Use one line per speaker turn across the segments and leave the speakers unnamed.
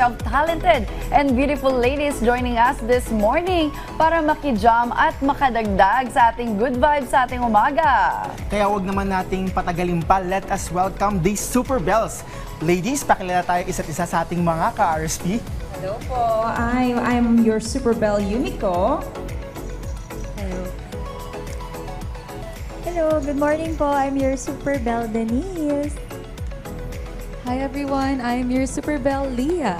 have talented and beautiful ladies joining us this morning para makijam at makadagdag sa ating good vibes sa ating umaga.
Kaya wag naman nating patagalin pa, let us welcome these Super Bells. Ladies, pakilala tayo isa't isa sa ating mga ka-RSP.
Hello po, I'm your Super Bell Yumiko.
Hello, good morning po. I'm your Super Belle Denise.
Hi everyone, I am your Super Belle Leah.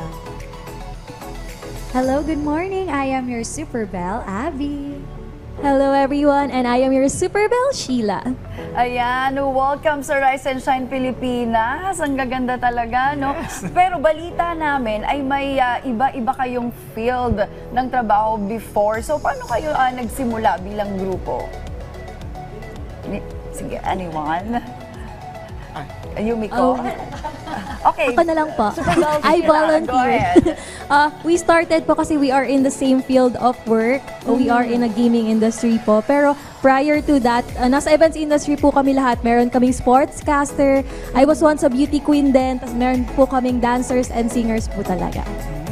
Hello, good morning. I am your Super Belle Abby. Hello everyone, and I am your Super Belle Sheila.
Ayan, welcome sa Rise and Shine Pilipinas. Ang gaganda talaga, no?
Yes.
Pero balita namin ay may iba-iba kayong field ng trabaho before. So, paano kayo nagsimula bilang grupo? Sige, anyone? Yumiko? Okay.
Ako na lang po.
Belle
I
Sheila, go
volunteer.
ahead.
We started po kasi we are in the same field of work. We are in a gaming industry po. Pero prior to that, nasa events industry po kami lahat. Meron kaming sportscaster. I was once a beauty queen din. Tapos meron po kaming dancers and singers po talaga.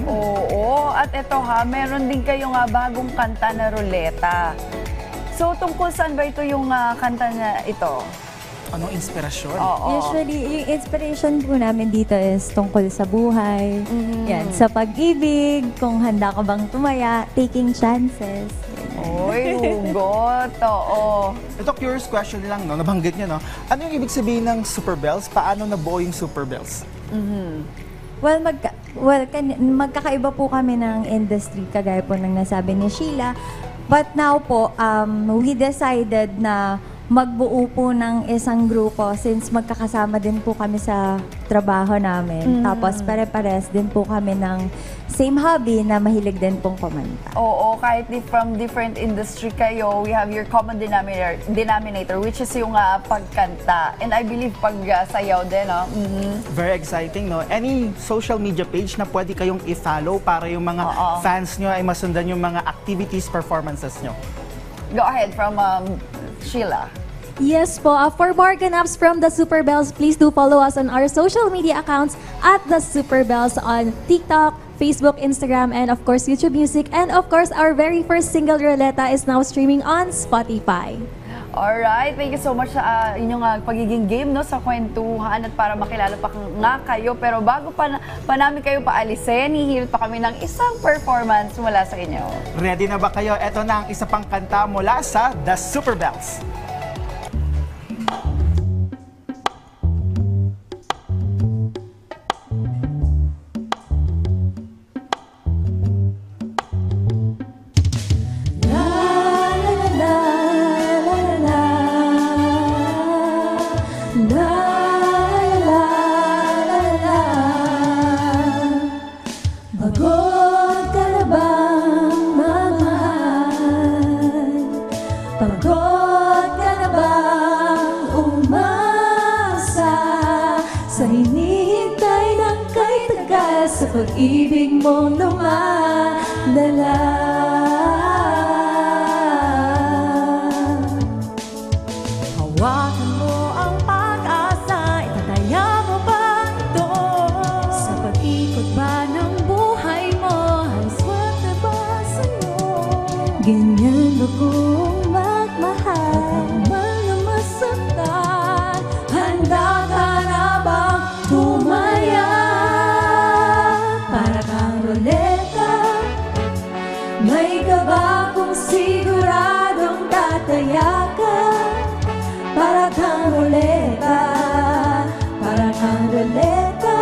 Oo, at ito ha, meron din kayong bagong kanta na Ruleta. So, tungkol saan ba ito yung kanta na ito?
Anong inspirasyon?
Oo.
Usually, yung inspiration po namin dito is tungkol sa buhay, yan, sa pag-ibig, kung handa ka bang tumaya, taking chances.
Oy, hugot. Oo.
Ito, curious question lang, no? Nabanggit niyo, no? Ano yung ibig sabihin ng Super Bells? Paano nabuo yung Super Bells?
Well, magkakaiba po kami ng industry, kagaya po ng nasabi ni Sheila. But now po, we decided na magbuo po ng isang grupo since magkakasama din po kami sa trabaho namin. Tapos pare-pares din po kami ng same hobby na mahilig din pong kumanta.
Oo, kahit from different industry kayo, we have your common denominator which is yung pagkanta. And I believe pagsayaw din, no?
Very exciting, no? Any social media page na pwede kayong i-follow para yung mga fans nyo ay masundan yung mga activities, performances nyo?
Go ahead from Sheila.
Yes po. For more ganaps from the Super Bells, please do follow us on our social media accounts at the Super Bells on TikTok, Facebook, Instagram, and of course YouTube Music. And of course, our very first single, Ruleta, is now streaming on Spotify.
Alright, thank you so much sa inyong pagiging game, no, sa kwentuhan at para makilala pa nga kayo. Pero bago pa namin kayo paalisin, hihilot pa kami ng isang performance mula sa inyo.
Ready na ba kayo? Ito na ang isa pang kanta mula sa The Super Bells.
Pagod ka na bang magmahal? Pagod ka na bang umasa sa hinihintay ng kay tagal sa pag-ibig mong lumadala? Hawakan mo ang pag-asa, itataya mo ba ito? Sa pag-ikot ba ng buhay mo, haswat na ba sa'yo? Ganyan ba kung magmahal? Mga masaktan, handa ka na bang tumaya? Para kang ruleta, may gaba kung siguradong tataya ka. Para kang ruleta, para kang ruleta.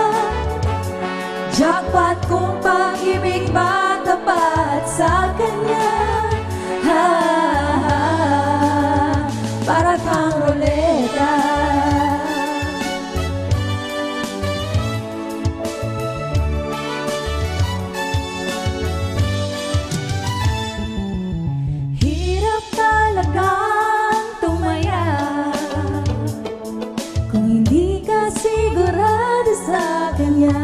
Jackpot kung pag-ibig ba tapat sa kanya. Ha, ha, ha. Para kang ruleta. Hirap talagang tumaya kung hindi ka sigurado sa kanya.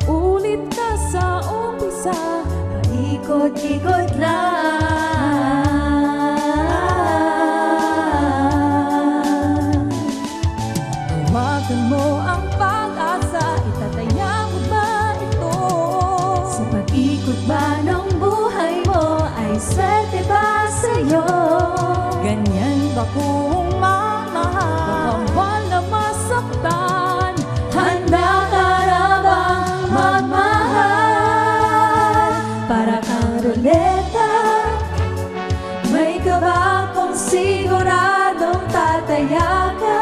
Uulit ka sa umpisa, paikot-ikot lang. Hawakan mo ang pag-asa, itataya sa'yo. Ganyan ba kung mamahal?
Kapal na masaktan,
Handa ka na bang magmahal? Para kang ruleta, may kaba kung siguradong tataya ka.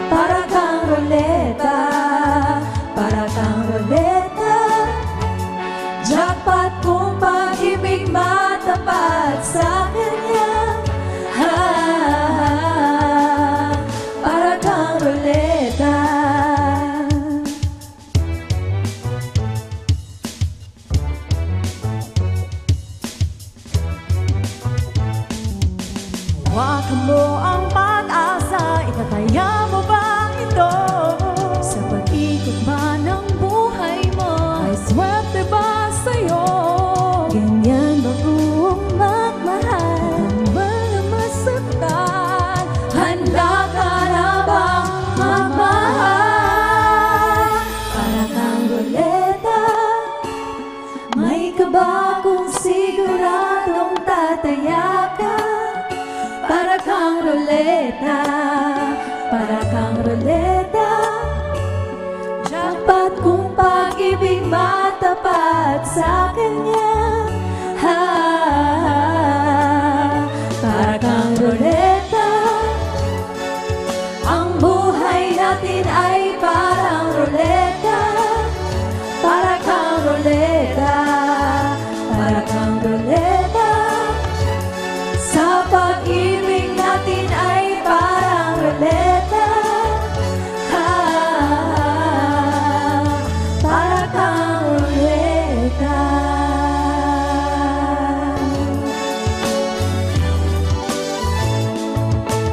Para kang ruleta, para kang ruleta, jackpot kung pag-ibig matapat sa kanya. Para kang ruleta. Hawakan mo ang pag-asa, itataya mo ba ito?
sa pag-ikot ba ng buhay mo, ay swerte ba sa'yo?
Ganyan ba kung magmahal?
Kapal na masaktan,
Handa ka na bang magmahal? Para kang ruleta, may kaba kung siguradong tataya ka. Para kang ruleta, para kang ruleta, jackpot kung pag-ibig matapat sa kanya.